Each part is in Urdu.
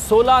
16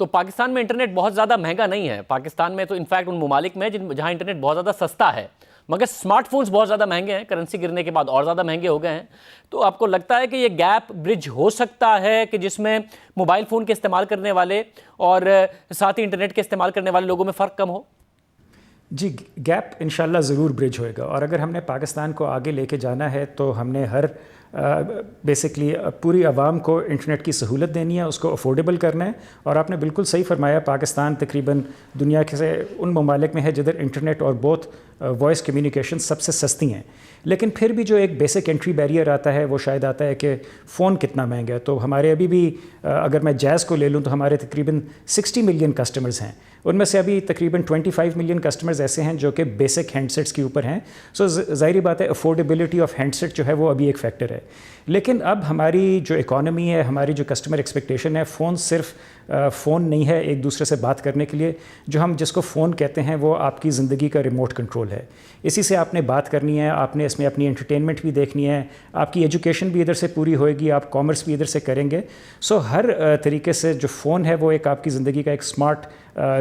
تو پاکستان میں انٹرنیٹ بہت زیادہ مہنگا نہیں ہے. پاکستان میں تو انفیکٹ ان ممالک میں جہاں انٹرنیٹ بہت زیادہ سستا ہے, مگر اسمارٹ فونز بہت زیادہ مہنگے ہیں, کرنسی گرنے کے بعد اور زیادہ مہنگے ہو گئے ہیں. تو آپ کو لگتا ہے کہ یہ گیپ برج ہو سکتا ہے کہ جس میں موبائل فون کے استعمال کرنے والے اور ساتھ ہی انٹرنیٹ کے استعمال کرنے والے لوگوں میں فرق کم ہو؟ جی, گیپ انشاءاللہ ضرور برج ہوئے گا, اور اگر ہم نے پاکستان کو آگے لے کے جانا ہے تو ہم نے بیسکلی پوری عوام کو انٹرنیٹ کی سہولت دینی ہے, اس کو افورڈیبل کرنا ہے. اور آپ نے بالکل صحیح فرمایا, پاکستان تقریباً دنیا کے سے ان ممالک میں ہے جدھر انٹرنیٹ اور بوتھ وائس کمیونیکیشن سب سے سستی ہیں. لیکن پھر بھی جو ایک بیسک انٹری بیریئر آتا ہے وہ شاید آتا ہے کہ فون کتنا مہنگا ہے. تو ہمارے ابھی بھی اگر میں جائز کو لے لوں تو ہمارے تقریباً 60 ملین کسٹمرز ہیں, ان میں سے ابھی تقریباً 25 ملین کسٹمرز ایسے ہیں جو کہ بیسک ہینڈ سیٹس کے اوپر ہیں. سو ظاہری بات ہے افورڈیبلٹی آف ہینڈ سیٹ جو ہے وہ ابھی ایک فیکٹر ہے. لیکن اب ہماری جو اکانومی ہے, ہماری جو کسٹمر ایکسپیکٹیشن ہے, فون صرف فون نہیں ہے ایک دوسرے سے بات کرنے کے لیے. جو ہم جس کو فون کہتے ہیں وہ آپ کی زندگی کا ریموٹ کنٹرول ہے. اسی سے آپ نے بات کرنی ہے, آپ نے اس میں اپنی انٹرٹینمنٹ بھی دیکھنی ہے, آپ کی ایجوکیشن بھی ادھر سے پوری ہوئے گی, آپ کامرس بھی ادھر سے کریں گے. سو ہر طریقے سے جو فون ہے وہ ایک آپ کی زندگی کا ایک اسمارٹ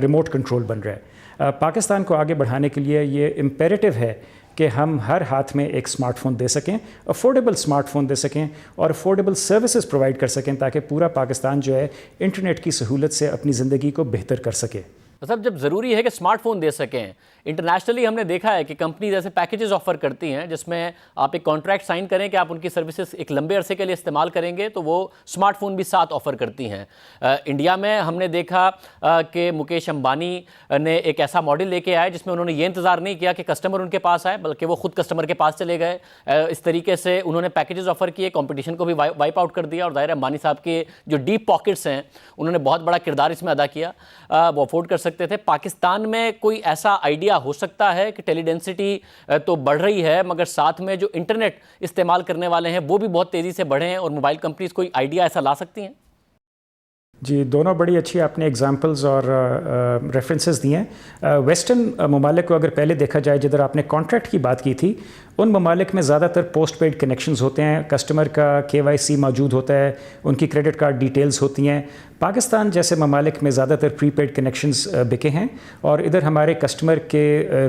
ریموٹ کنٹرول بن رہا ہے. پاکستان کو آگے بڑھانے کے لیے یہ امپیریٹو ہے کہ ہم ہر ہاتھ میں ایک اسمارٹ فون دے سکیں, افورڈیبل اسمارٹ فون دے سکیں اور افورڈیبل سروسز پرووائڈ کر سکیں, تاکہ پورا پاکستان جو ہے انٹرنیٹ کی سہولت سے اپنی زندگی کو بہتر کر سکے. مطلب جب ضروری ہے کہ اسمارٹ فون دے سکیں, انٹرنیشنلی ہم نے دیکھا ہے کہ کمپنیز ایسے پیکیجز آفر کرتی ہیں جس میں آپ ایک کانٹریکٹ سائن کریں کہ آپ ان کی سروسز ایک لمبے عرصے کے لیے استعمال کریں گے, تو وہ اسمارٹ فون بھی ساتھ آفر کرتی ہیں. انڈیا میں ہم نے دیکھا کہ مکیش امبانی نے ایک ایسا ماڈل لے کے آئے جس میں انہوں نے یہ انتظار نہیں کیا کہ کسٹمر ان کے پاس آئے, بلکہ وہ خود کسٹمر کے پاس چلے گئے. اس طریقے سے انہوں نے پیکیجز آفر کیے, کمپٹیشن کو بھی وائپ آؤٹ کر دیا, اور ظاہر امبانی صاحب کے جو ڈیپ پاکٹس ہیں انہوں نے بہت بڑا کردار اس میں ادا کیا, وہ افورڈ کر سکتے تھے. پاکستان میں کوئی ایسا آئیڈیا ہو سکتا ہے کہ ٹیلی ڈینسٹی تو بڑھ رہی ہے مگر ساتھ میں جو انٹرنیٹ استعمال کرنے والے ہیں وہ بھی بہت تیزی سے بڑھیں, اور موبائل کمپنیز کوئی آئیڈیا ایسا لا سکتی ہیں؟ جی, دونوں بڑی اچھی آپ نے ایگزامپلز اور ریفرنسز دیے ہیں. ویسٹرن ممالک کو اگر پہلے دیکھا جائے, جدھر آپ نے کانٹریکٹ کی بات کی تھی, ان ممالک میں زیادہ تر پوسٹ پیڈ کنیکشنز ہوتے ہیں, کسٹمر کا KYC موجود ہوتا ہے, ان کی کریڈٹ کارڈ ڈیٹیلز ہوتی ہیں. پاکستان جیسے ممالک میں زیادہ تر پری پیڈ کنیکشنز بکے ہیں, اور ادھر ہمارے کسٹمر کے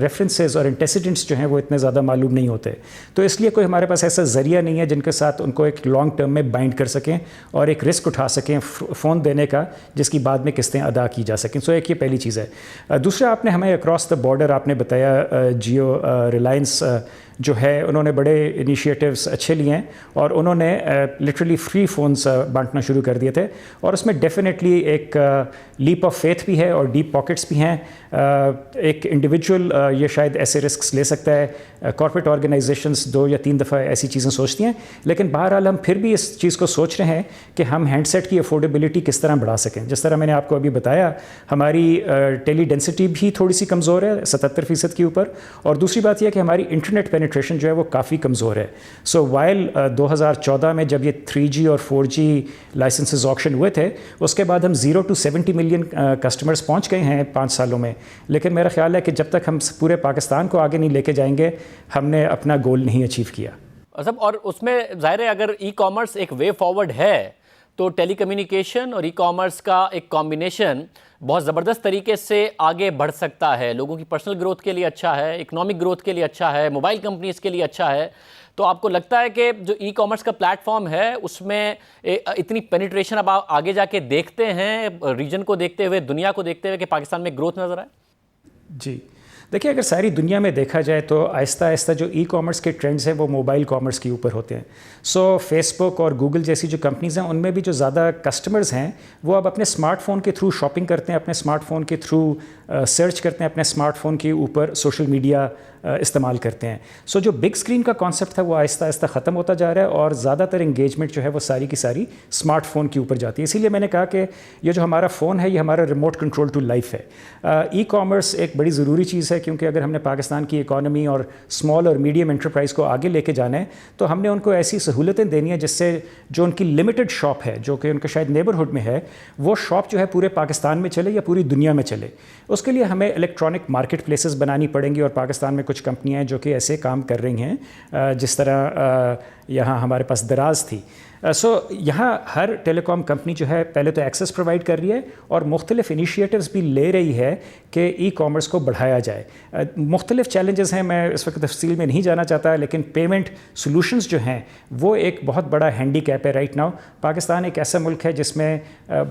ریفرنسز اور انٹیسیڈنٹس جو ہیں وہ اتنے زیادہ معلوم نہیں ہوتے. تو اس لیے کوئی ہمارے پاس ایسا ذریعہ نہیں ہے جن کے ساتھ ان کو ایک لانگ ٹرم میں بائنڈ کر سکیں اور ایک رسک اٹھا سکیں فون دینے کا جس کی بعد میں قسطیں ادا کی جا سکیں. سو ایک یہ پہلی چیز ہے. دوسرا, آپ نے ہمیں اکراس دا بارڈر آپ نے بتایا جیو ریلائنس جو ہے انہوں نے بڑے انیشیٹیوز اچھے لیے ہیں, اور انہوں نے لٹرلی فری فونز بانٹنا شروع کر دیے تھے, اور اس میں ڈیفینیٹلی ایک لیپ آف فیتھ بھی ہے اور ڈیپ پاکٹس بھی ہیں. ایک انڈیویجول یہ شاید ایسے رسکس لے سکتا ہے, کارپوریٹ آرگنائزیشنز 2 یا 3 دفعہ ایسی چیزیں سوچتی ہیں, لیکن بہرحال ہم پھر بھی اس چیز کو سوچ رہے ہیں کہ ہم ہینڈ سیٹ کی افورڈیبلٹی کس طرح بڑھا سکیں. جس طرح میں نے آپ کو ابھی بتایا, ہماری ٹیلی ڈینسٹی بھی تھوڑی سی کمزور ہے 77% کے اوپر, اور دوسری بات یہ ہے کہ ہماری انٹرنیٹ پینیٹریشن جو ہے وہ کافی کمزور ہے. سو وائل 2014 میں جب یہ 3G اور 4G لائسنسز آکشن ہوئے تھے, اس کے بعد ہم 0 to 70 ملین کسٹمرز پہنچ گئے ہیں 5 سالوں میں, لیکن میرا خیال ہے کہ جب تک ہم پورے پاکستان کو آگے نہیں لے کے جائیں گے ہم نے اپنا گول نہیں اچیو کیا. اور اس میں ظاہر ہے اگر ای کامرس ایک وے فارورڈ ہے تو ٹیلی کمیونیکیشن اور ای کامرس کا ایک کمبینیشن بہت زبردست طریقے سے آگے بڑھ سکتا ہے. لوگوں کی پرسنل گروتھ کے لیے اچھا ہے, اکنامک گروتھ کے لیے اچھا ہے, موبائل کمپنیز کے لیے اچھا ہے. تو آپ کو لگتا ہے کہ جو ای کامرس کا پلیٹ فارم ہے اس میں اتنی پینیٹریشن اب آپ آگے جا کے دیکھتے ہیں, ریجن کو دیکھتے ہوئے, دنیا کو دیکھتے ہوئے, کہ پاکستان میں گروتھ نظر آئے؟ جی, دیکھیے اگر ساری دنیا میں دیکھا جائے تو آہستہ آہستہ جو ای کامرس کے ٹرینڈز ہیں وہ موبائل کامرس کے اوپر ہوتے ہیں. سو فیس بک اور گوگل جیسی جو کمپنیز ہیں ان میں بھی جو زیادہ کسٹمرز ہیں وہ اب اپنے اسمارٹ فون کے تھرو شاپنگ کرتے ہیں, اپنے اسمارٹ فون کے تھرو سرچ کرتے ہیں, اپنے اسمارٹ فون کے اوپر سوشل میڈیا استعمال کرتے ہیں. سو جو بگ اسکرین کا کانسیپٹ تھا وہ آہستہ آہستہ ختم ہوتا جا رہا ہے, اور زیادہ تر انگیجمنٹ جو ہے وہ ساری کی ساری اسمارٹ فون کے اوپر جاتی ہے. اسی لیے میں نے کہا کہ یہ جو ہمارا فون ہے یہ ہمارا ریموٹ کنٹرول ٹو لائف ہے. ای کامرس ایک بڑی ضروری چیز ہے, کیونکہ اگر ہم نے پاکستان کی اکانومی اور اسمال اور میڈیم انٹرپرائز کو آگے لے کے جانا ہے تو ہم نے ان کو ایسی سہولتیں دینی ہیں جس سے جو ان کی لمیٹڈ شاپ ہے جو کہ ان کے شاید نیبرہڈ میں ہے, وہ شاپ جو ہے پورے پاکستان میں چلے یا پوری دنیا میں چلے. اس کے لیے ہمیں الیکٹرانک مارکیٹ پلیسز بنانی پڑیں گی, اور پاکستان میں کچھ کمپنیاں ہیں جو کہ ایسے کام کر رہی ہیں, جس طرح یہاں ہمارے پاس دراز تھی. سو یہاں ہر ٹیلی کام کمپنی جو ہے پہلے تو ایکسیس پرووائڈ کر رہی ہے اور مختلف انیشیٹوز بھی لے رہی ہے کہ ای کامرس کو بڑھایا جائے. مختلف چیلنجز ہیں, میں اس وقت تفصیل میں نہیں جانا چاہتا, لیکن پیمنٹ سولوشنز جو ہیں وہ ایک بہت بڑا ہینڈی کیپ ہے رائٹ ناؤ. پاکستان ایک ایسا ملک ہے جس میں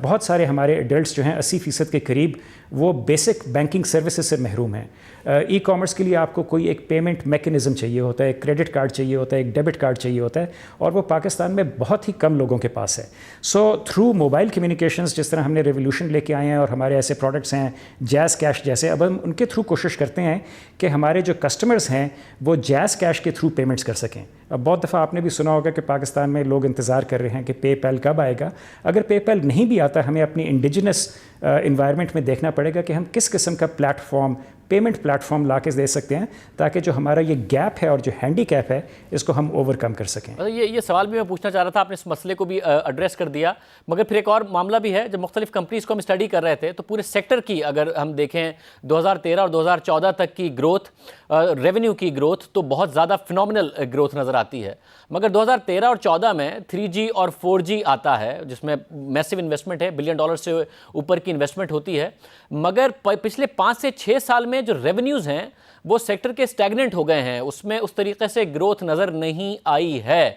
بہت سارے ہمارے ایڈلٹس جو ہیں 80% کے قریب وہ بیسک بینکنگ سروسز سے محروم ہیں. ای کامرس کے لیے آپ کو کوئی ایک پیمنٹ میکینزم چاہیے ہوتا ہے, ایک کریڈٹ کارڈ چاہیے ہوتا ہے, ایک ڈیبٹ کارڈ چاہیے ہوتا ہے, اور وہ پاکستان میں بہت ہی کم لوگوں کے پاس ہے. سو تھرو موبائل کمیونیکیشنز, جس طرح ہم نے ریولیوشن لے کے آئے ہیں اور ہمارے ایسے پروڈکٹس ہیں جیز کیش جیسے, اب ہم ان کے تھرو کوشش کرتے ہیں کہ ہمارے جو کسٹمرز ہیں وہ جیز کیش کے تھرو پیمنٹس کر سکیں. اب بہت دفعہ آپ نے بھی سنا ہوگا کہ پاکستان میں لوگ انتظار کر رہے ہیں کہ پے پیل کب آئے گا. اگر پے پیل نہیں بھی آتا, ہمیں اپنی انڈیجنس انوائرمنٹ میں دیکھنا پڑے گا کہ ہم کس قسم کا platform, payment platform لا کے دے سکتے ہیں تاکہ جو ہمارا یہ گیپ ہے اور جو ہینڈی کیپ ہے اس کو ہم اوور کم کر سکیں. یہ سوال بھی میں پوچھنا چاہ رہا تھا, آپ نے اس مسئلے کو بھی ایڈریس کر دیا, مگر پھر ایک اور معاملہ بھی ہے. جب مختلف کمپنیز کو ہم اسٹڈی کر رہے تھے تو پورے سیکٹر کی اگر ہم دیکھیں 2013 اور 2014 تک کی گروتھ, ریونیو کی گروتھ, تو بہت زیادہ فنومنل گروتھ نظر آتی ہے. مگر 2013 اور 14 میں 3G اور 4G آتا ہے جس میں میسو انویسٹمنٹ ہے, $1 بلین سے اوپر کی انویسٹمنٹ ہوتی ہے. مگر پچھلے 5 سے 6 سال میں جو ریونیوز ہیں وہ سیکٹر کے اسٹیگننٹ ہو گئے ہیں, اس میں اس طریقے سے گروتھ نظر نہیں آئی ہے.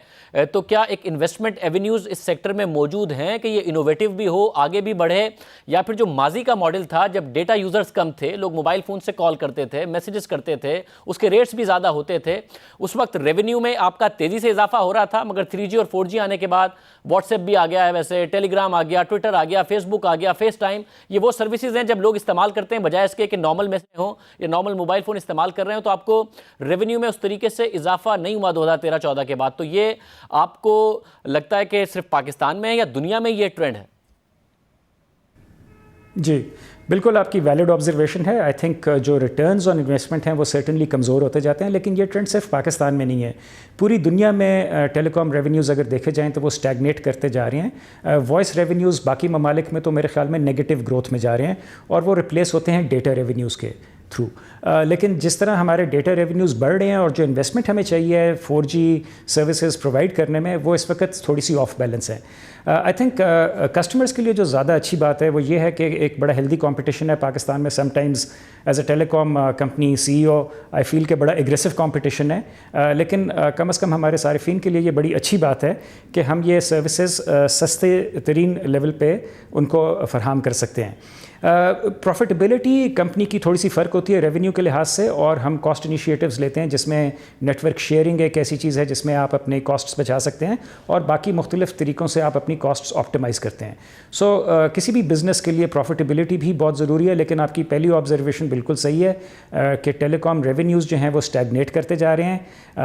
تو کیا ایک انویسٹمنٹ ایونیوز اس سیکٹر میں موجود ہیں کہ یہ انوویٹیو بھی ہو, آگے بھی بڑھے, یا پھر جو ماضی کا ماڈل تھا جب ڈیٹا یوزرز کم تھے, لوگ موبائل فون سے کال کرتے تھے, میسیجز کرتے تھے, اس کے ریٹس بھی زیادہ ہوتے تھے, اس وقت ریونیو میں آپ کا تیزی سے اضافہ ہو رہا تھا, مگر 3G اور 4G آنے کے بعد واٹس ایپ بھی آ گیا ہے, ویسے ٹیلی گرام آ گیا, ٹویٹر آ گیا, فیس بک آ گیا, فیس ٹائم, یہ وہ سروسز ہیں جب لوگ استعمال کرتے ہیں بجائے اس کے کہ نارمل میسیج ہوں یا نارمل موبائل فون استعمال کر رہے ہوں, تو آپ کو ریونیو میں اس طریقے سے اضافہ نہیں ہوا 2013-14 کے بعد. تو یہ آپ کو لگتا ہے کہ صرف پاکستان میں ہے یا دنیا میں یہ ٹرینڈ ہے؟ جی بالکل, آپ کی ویلڈ آبزرویشن ہے. آئی تھنک جو ریٹرنز آن انویسٹمنٹ ہیں وہ سرٹنلی کمزور ہوتے جاتے ہیں, لیکن یہ ٹرینڈ صرف پاکستان میں نہیں ہے, پوری دنیا میں ٹیلی کام ریونیوز اگر دیکھے جائیں تو وہ اسٹیگنیٹ کرتے جا رہے ہیں. وائس ریونیوز باقی ممالک میں تو میرے خیال میں نیگیٹو گروتھ میں جا رہے ہیں اور وہ ریپلیس ہوتے ہیں ڈیٹا ریونیوز کے تھرو. لیکن جس طرح ہمارے ڈیٹا ریونیوز بڑھ رہے ہیں اور جو انویسٹمنٹ ہمیں چاہیے 4G سروسز پرووائڈ کرنے میں, وہ اس وقت تھوڑی سی آف بیلنس ہے. آئی تھنک کسٹمرز کے لیے جو زیادہ اچھی بات ہے وہ یہ ہے کہ ایک بڑا ہیلدی کمپٹیشن ہے پاکستان میں. Sometimes as a telecom company CEO I feel کہ بڑا ایگریسو کمپٹیشن ہے, لیکن کم از کم ہمارے صارفین کے لیے یہ بڑی اچھی بات ہے کہ ہم یہ سروسز سستے ترین لیول پہ ان کو فراہم کر سکتے ہیں. پروفیٹیبلٹی کمپنی کی تھوڑی سی فرق ہوتی ہے ریونیو کے لحاظ سے, اور ہم کاسٹ انیشیٹوز لیتے ہیں جس میں نیٹ ورک شیئرنگ ایک ایسی چیز ہے جس میں آپ اپنے کاسٹس بچا سکتے ہیں اور باقی مختلف طریقوں سے آپ اپنی کاسٹس آپٹیمائز کرتے ہیں. سو کسی بھی بزنس کے لیے پروفیٹیبلٹی بھی بہت ضروری ہے, لیکن آپ کی پہلی آبزرویشن بالکل صحیح ہے کہ ٹیلی کام ریونیوز جو ہیں وہ اسٹیگنیٹ کرتے جا رہے ہیں.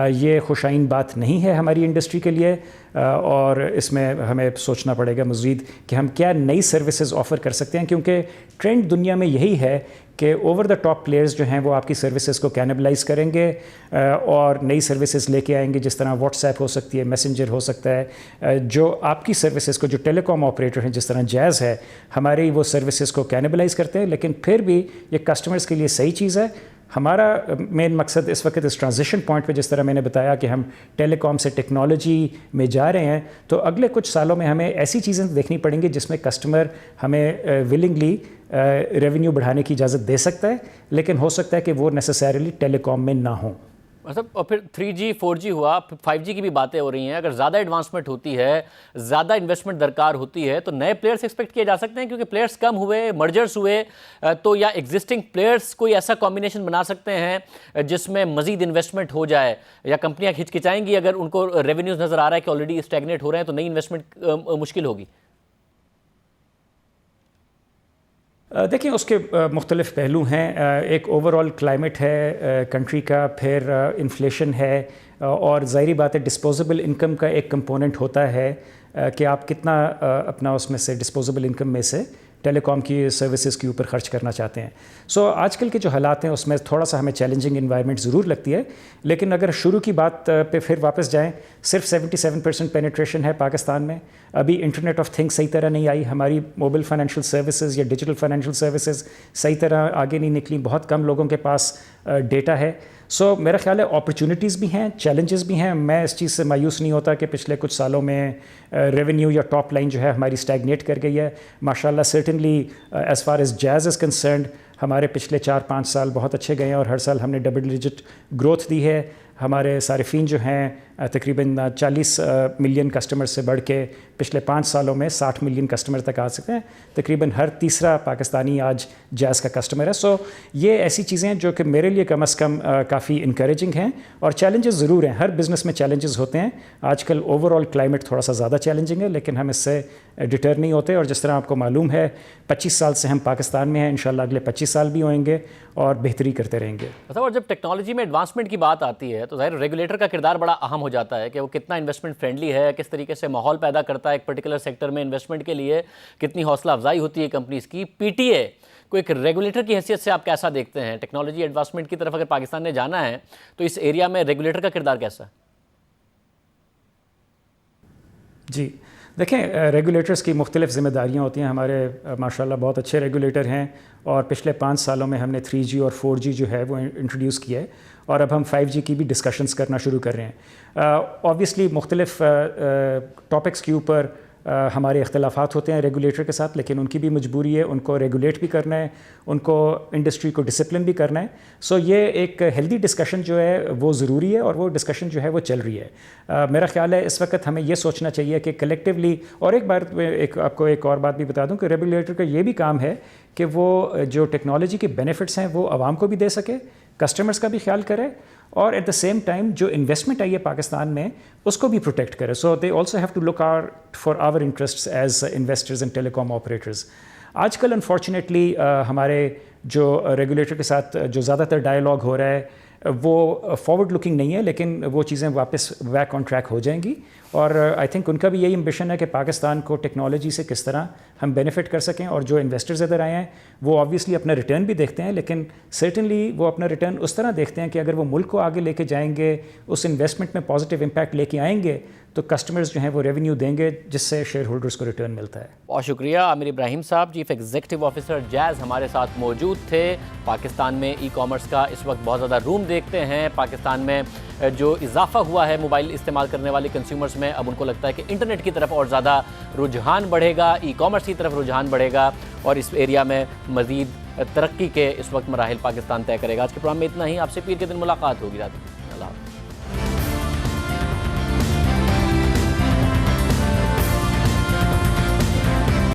یہ خوشائن بات نہیں ہے ہماری انڈسٹری کے لیے, اور اس میں ہمیں سوچنا پڑے گا مزید کہ ہم کیا نئی سروسز آفر کر سکتے ہیں, کیونکہ ٹرینڈ دنیا میں یہی ہے کہ اوور دا ٹاپ پلیئرز جو ہیں وہ آپ کی سروسز کو کینیبلائز کریں گے اور نئی سروسز لے کے آئیں گے, جس طرح واٹس ایپ ہو سکتی ہے, میسنجر ہو سکتا ہے. جو آپ کی سروسز کو جو ٹیلی کام آپریٹر ہیں جس طرح جیز ہے, ہماری وہ سروسز کو کینیبلائز کرتے ہیں, لیکن پھر بھی یہ کسٹمرز کے لیے صحیح چیز ہے. ہمارا مین مقصد اس وقت اس ٹرانزیشن پوائنٹ پہ, جس طرح میں نے بتایا کہ ہم ٹیلی کام سے ٹیکنالوجی میں جا رہے ہیں, تو اگلے کچھ سالوں میں ہمیں ایسی چیزیں دیکھنی پڑیں گی جس میں کسٹمر ہمیں ولنگلی ریونیو بڑھانے کی اجازت دے سکتا ہے, لیکن ہو سکتا ہے کہ وہ نیسیسریلی ٹیلی کام میں نہ ہوں. مطلب اور پھر 3G 4G ہوا, 5G کی بھی باتیں ہو رہی ہیں. اگر زیادہ ایڈوانسمنٹ ہوتی ہے, زیادہ انویسٹمنٹ درکار ہوتی ہے, تو نئے پلیئرس ایکسپیکٹ کیے جا سکتے ہیں, کیونکہ پلیئرس کم ہوئے, مرجرز ہوئے, تو یا ایگزسٹنگ پلیئرس کوئی ایسا کمبینیشن بنا سکتے ہیں جس میں مزید انویسٹمنٹ ہو جائے, یا کمپنیاں ہچکچائیں گی اگر ان کو ریونیوز نظر آ رہا ہے کہ آلریڈی اسٹیگنیٹ ہو رہے ہیں, تو نئی انویسٹمنٹ مشکل ہوگی. دیکھیں اس کے مختلف پہلو ہیں. ایک اوور آل کلائمیٹ ہے کنٹری کا, پھر انفلیشن ہے, اور ظاہری بات ہے ڈسپوزیبل انکم کا ایک کمپوننٹ ہوتا ہے کہ آپ کتنا اپنا اس میں سے ڈسپوزیبل انکم میں سے ٹیلی کام کی سروسز کے اوپر خرچ کرنا چاہتے ہیں. سو آج کل کے جو حالات ہیں اس میں تھوڑا سا ہمیں چیلنجنگ انوائرمنٹ ضرور لگتی ہے, لیکن اگر شروع کی بات پہ پھر واپس جائیں, صرف 77% پینیٹریشن ہے پاکستان میں. ابھی انٹرنیٹ آف تھنگس صحیح طرح نہیں آئی, ہماری موبائل فائنینشیل سروسز یا ڈیجیٹل فائنینشیل سروسز صحیح طرح آگے نہیں نکلی. بہت کم لوگوں کے پاس ڈیٹا ہے. سو میرا خیال ہے اپرچونیٹیز بھی ہیں, چیلنجز بھی ہیں. میں اس چیز سے مایوس نہیں ہوتا کہ پچھلے کچھ سالوں میں ریونیو یا ٹاپ لائن جو ہے ہماری اسٹیگنیٹ کر گئی ہے. ماشاء اللہ certainly as far as Jazz is concerned ہمارے پچھلے 4-5 سال بہت اچھے گئے ہیں اور ہر سال ہم نے ڈبل ڈیجٹ گروتھ دی ہے. ہمارے صارفین جو ہیں تقریباً 40 ملین کسٹمر سے بڑھ کے پچھلے 5 سالوں میں 60 ملین کسٹمر تک آ سکتے ہیں. تقریباً ہر تیسرا پاکستانی آج جیز کا کسٹمر ہے. سو یہ ایسی چیزیں ہیں جو کہ میرے لیے کم از کم کافی انکریجنگ ہیں. اور چیلنجز ضرور ہیں, ہر بزنس میں چیلنجز ہوتے ہیں. آج کل اوور آل کلائمیٹ تھوڑا سا زیادہ چیلنجنگ ہے, لیکن ہم اس سے ڈٹر نہیں ہوتے. اور جس طرح آپ کو معلوم ہے 25 سال سے ہم پاکستان میں ہیں, انشاءاللہ اگلے 25 سال بھی ہوئیں گے اور بہتری کرتے رہیں گے. اور جب ٹیکنالوجی میں ایڈوانسمنٹ کی بات آتی ہے تو ظاہر ریگولیٹر کا کردار بڑا اہم ہو جاتا ہے کہ وہ کتنا انویسٹمنٹ فرینڈلی ہے, کس طریقے سے ماحول پیدا کرتا ہے ایک پرٹیکولر سیکٹر میں انویسٹمنٹ کے لیے, کتنی حوصلہ افزائی ہوتی ہے کمپنیز کی. پی ٹی اے کو ایک ریگولیٹر کی حیثیت سے آپ کیسا دیکھتے ہیں؟ ٹیکنالوجی ایڈوانسمنٹ کی طرف اگر پاکستان نے جانا ہے تو اس ایریا میں ریگولیٹر کا کردار کیسا ہے؟ جی دیکھیں, ریگولیٹرز کی مختلف ذمہ داریاں ہوتی ہیں. ہمارے ماشاءاللہ بہت اچھے ریگولیٹر ہیں اور پچھلے 5 سالوں میں ہم نے 3G اور 4G جو ہے وہ انٹروڈیوس کیا ہے اور اب ہم 5G کی بھی ڈسکشنز کرنا شروع کر رہے ہیں. آبویسلی مختلف ٹاپکس کے اوپر ہمارے اختلافات ہوتے ہیں ریگولیٹر کے ساتھ, لیکن ان کی بھی مجبوری ہے, ان کو ریگولیٹ بھی کرنا ہے, ان کو انڈسٹری کو ڈسپلن بھی کرنا ہے. سو یہ ایک ہیلدی ڈسکشن جو ہے وہ ضروری ہے اور وہ ڈسکشن جو ہے وہ چل رہی ہے. میرا خیال ہے اس وقت ہمیں یہ سوچنا چاہیے کہ کلیکٹیولی, اور ایک بار آپ کو ایک اور بات بھی بتا دوں کہ ریگولیٹر کا یہ بھی کام ہے کہ وہ جو ٹیکنالوجی کے بینیفٹس ہیں وہ عوام کو بھی دے سکے, کسٹمرز کا بھی خیال کرے, اور ایٹ دا سیم ٹائم جو انویسٹمنٹ آئی ہے پاکستان میں اس کو بھی پروٹیکٹ کرے. So they also have to look out for our interests as investors and telecom operators. آج کل انفارچونیٹلی ہمارے جو ریگولیٹر کے ساتھ جو زیادہ تر ڈائلاگ ہو رہا ہے وہ فارورڈ لکنگ نہیں ہے, لیکن وہ چیزیں واپس بیک آن ٹریک ہو جائیں گی. اور آئی تھنک ان کا بھی یہی امبیشن ہے کہ پاکستان کو ٹیکنالوجی سے کس طرح ہم بینیفٹ کر سکیں. اور جو انویسٹرز ادھر آئے ہیں وہ آبویسلی اپنا ریٹرن بھی دیکھتے ہیں, لیکن سرٹنلی وہ اپنا ریٹرن اس طرح دیکھتے ہیں کہ اگر وہ ملک کو آگے لے کے جائیں گے, اس انویسٹمنٹ میں پازیٹیو امپیکٹ لے کے آئیں گے, تو کسٹمرز جو ہیں وہ ریونیو دیں گے جس سے شیئر ہولڈرز کو ریٹرن ملتا ہے. بہت شکریہ. عامر ابراہیم صاحب, چیف ایگزیکٹو آفیسر جیز, ہمارے ساتھ موجود تھے. پاکستان میں ای کامرس کا اس وقت بہت زیادہ روم دیکھتے ہیں. پاکستان میں جو اضافہ ہوا ہے موبائل استعمال کرنے والے کنزیومرز میں, اب ان کو لگتا ہے کہ انٹرنیٹ کی طرف اور زیادہ رجحان بڑھے گا, ای کامرس کی طرف رجحان بڑھے گا, اور اس ایریا میں مزید ترقی کے اس وقت مراحل پاکستان طے کرے گا. آج کے پروگرام میں اتنا ہی. آپ سے پیر کے دن ملاقات ہوگی. رات